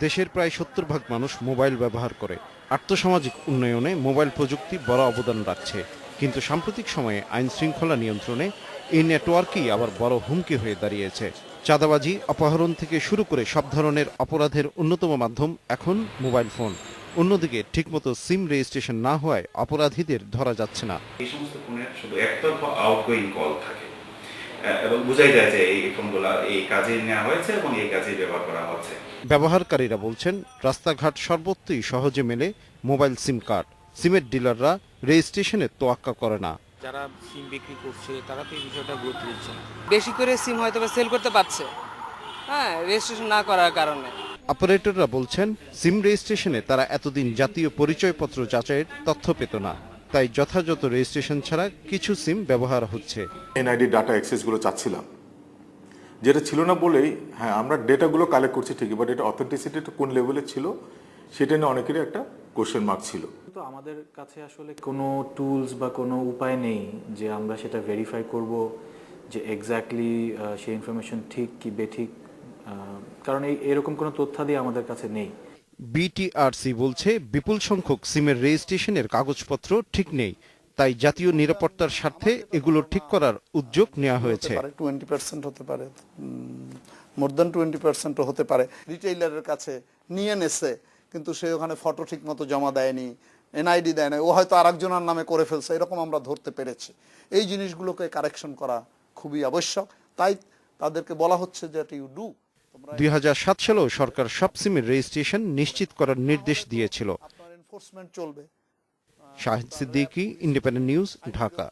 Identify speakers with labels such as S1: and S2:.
S1: দেশের প্রায় ৭০ ভাগ মানুষ মোবাইল ব্যবহার করে। আর্থসামাজিক উন্নয়নে মোবাইল প্রযুক্তি বড় অবদান রাখছে, কিন্তু সাম্প্রতিক সময়ে আইন শৃঙ্খলা নিয়ন্ত্রণে এই নেটওয়ার্কই আবার বড় হুমকি হয়ে দাঁড়িয়েছে। চাঁদাবাজি, অপহরণ থেকে শুরু করে সব ধরনের অপরাধের অন্যতম মাধ্যম এখন মোবাইল ফোন। অন্যদিকে ঠিকমতো সিম রেজিস্ট্রেশন না হওয়ায় অপরাধীদের ধরা যাচ্ছে না।
S2: এই সমস্ত ফোনের শুধু একতরফা আউটগোয়িং কল থাকে এবং বোঝাই যায় যে এই ফোনগুলো এই কাজে নেওয়া হয়েছে এবং এই কাজে ব্যবহার করা হচ্ছে।
S1: ব্যবহারকারীরা বলছেন, রাস্তাঘাট সর্বত্রই সহজে মেলে মোবাইল সিম কার্ড। সিমের ডিলাররা রেজিস্ট্রেশনের তোয়াক্কা করে না।
S3: যারা সিম বিক্রি করছে তারা তো এই বিষয়টা গুরুত্ব দিচ্ছে না।
S4: বেশি করে সিম হয়তো সেল করতে পারছে, হ্যাঁ, রেজিস্ট্রেশন না করার কারণে।
S1: অপারেটররা বলছেন, সিম রেজিস্ট্রেশনে তারা এতদিন জাতীয় পরিচয়পত্র যাচাইয়ের তথ্য পেত না, তাই যথাযথ রেজিস্ট্রেশন ছাড়া কিছু সিম ব্যবহার হচ্ছে।
S5: এনআইডি ডাটা অ্যাক্সেসগুলো চাচ্ছিলাম, যেটা ছিল না বলেই হ্যাঁ আমরা ডেটাগুলো কালেক্ট করছি ঠিকই, বাট এটা অথেন্টিসিটিটা কোন লেভেলে ছিল সেটা নিয়ে অনেকেরই একটা কোশ্চেন মার্ক ছিল।
S6: তো আমাদের কাছে আসলে কোনো টুলস বা কোনো উপায় নেই যে আমরা সেটা ভেরিফাই করব যে এক্স্যাক্টলি সেই ইনফরমেশন ঠিক কি বেঠিক, কারণ এরকম কোনো তথ্যাদি আমাদের কাছে নেই।
S1: বিটিআরসি বলছে, বিপুল সংখ্যক সিমের রেজিস্ট্রেশনের কাগজপত্র ঠিক নেই, তাই জাতীয় নিরাপত্তার স্বার্থে এগুলো ঠিক করার উদ্যোগ নেওয়া হয়েছে।
S7: 20% হতে পারে, মোর দ্যান 20% হতে পারে। রিটেইলারের কাছে নিয়ে নেছে, কিন্তু সে ওখানে ফটো ঠিক মতো জমা দেয়নি, এনআইডি দেয় না, ও হয়তো আরেকজনের নামে করে ফেলছে, এরকম আমরা ধরতে পেরেছি। এই জিনিসগুলোকে কারেকশন করা খুবই আবশ্যক, তাই তাদেরকে বলা হচ্ছে যে ইউ ডু।
S1: 2007 সালেও সরকার সব সিমের রেজিস্ট্রেশন নিশ্চিত করার নির্দেশ দিয়েছিল।
S7: আপনার এনফোর্সমেন্ট চলবে।
S1: Shahid Siddiqui, independent news, Dhaka.